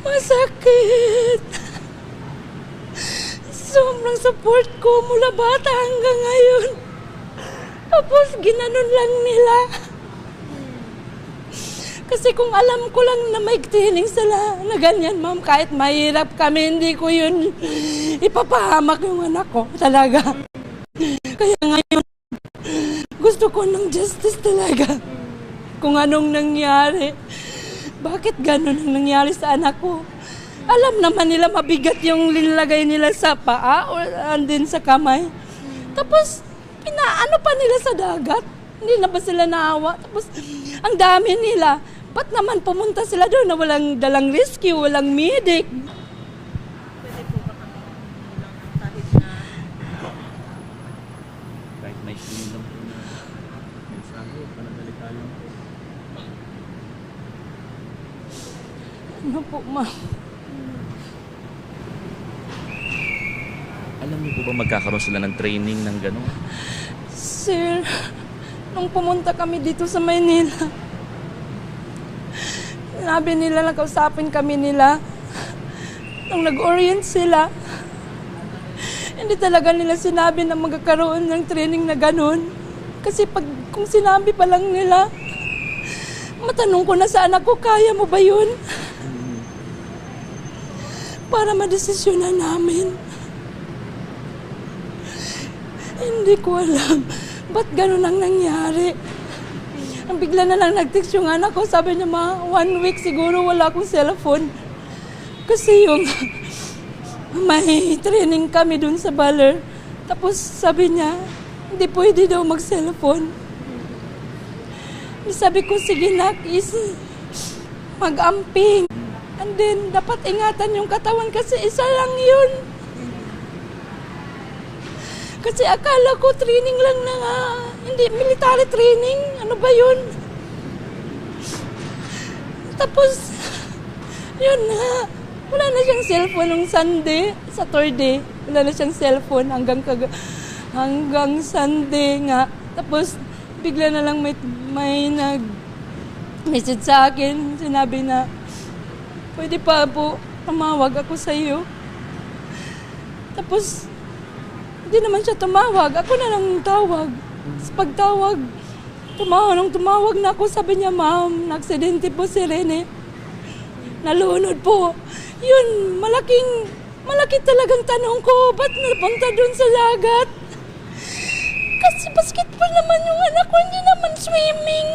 Masakit. Sobrang support ko mula bata hanggang ngayon. Tapos ginanon lang nila. Kasi kung alam ko lang na may training sila na ganyan, ma'am, kahit mahirap kami, hindi ko yun ipapahamak yung anak ko talaga. Kaya ngayon, gusto ko ng justice talaga. Kung anong nangyari. Bakit gano'n ang nangyari sa anak ko? Alam naman nila mabigat yung linlagay nila sa paa o andin sa kamay. Tapos, pinaano pa nila sa dagat. Hindi na ba sila naawa? Tapos, ang dami nila. Ba't naman pumunta sila doon na walang dalang rescue, walang medic? Pwede po ba kami kahit na kahit may sinin lang po na mensahe, pananalita lang po. Ano po, ma'am? Alam niyo po ba magkakaroon sila ng training ng gano'n? Sir, nung pumunta kami dito sa Maynila, sinabi nila, nakausapin kami nila. Nung nag-orient sila, hindi talaga nila sinabi na magkakaroon ng training na ganun. Kasi kung sinabi pa lang nila, matanong ko na sa anak ko, kaya mo ba yun? Para madesisyonan namin. Hindi ko alam ba't ganun ang nangyari. Ang bigla na lang nag-text yung anak ko, sabi niya, 1 week siguro wala akong cellphone. Kasi yung may training kami dun sa Baler. Tapos sabi niya, hindi pwede daw mag-cellphone. Sabi ko, sige nak, mag-amping. And then, dapat ingatan yung katawan kasi isa lang yun. Kasi akala ko training lang na hindi military training. Ano ba yun? Tapos, yun na. Wala na siyang cellphone nung Sunday, Saturday. Wala na siyang cellphone hanggang Sunday nga. Tapos, bigla na lang may nag-message sa akin. Sinabi na, pwede pa po, tumawag ako sa iyo. Tapos, hindi naman siya tumawag. Ako na lang tawag. Sa pagtawag, tumawag na ako. Sabi niya, ma'am, na-aksidente po si Rene. Nalunod po. Yun, malaki talagang tanong ko, ba't napunta dun sa dagat? Kasi basketball naman yung anak ko, hindi naman swimming.